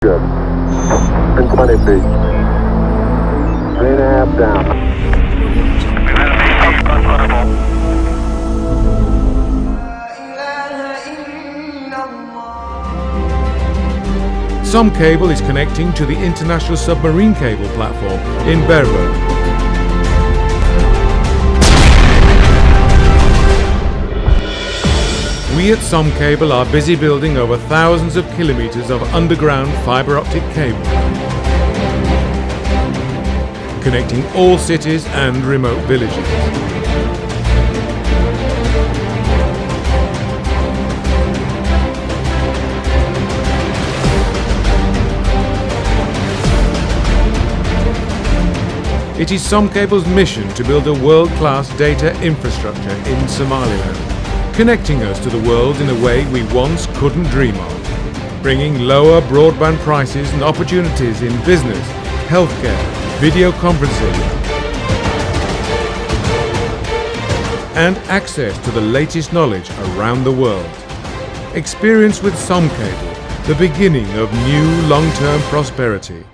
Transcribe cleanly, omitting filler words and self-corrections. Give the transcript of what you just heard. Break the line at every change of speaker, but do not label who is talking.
Good. And 20 feet. 3.5 down.
Somcable is connecting to the International Submarine Cable platform in Berber. We at Somcable are busy building over thousands of kilometers of underground fibre optic cable, connecting all cities and remote villages. It is Somcable's mission to build a world-class data infrastructure in Somaliland, connecting us to the world in a way we once couldn't dream of, bringing lower broadband prices and opportunities in business, healthcare, video conferencing, and access to the latest knowledge around the world. Experience with Somcable, the beginning of new long-term prosperity.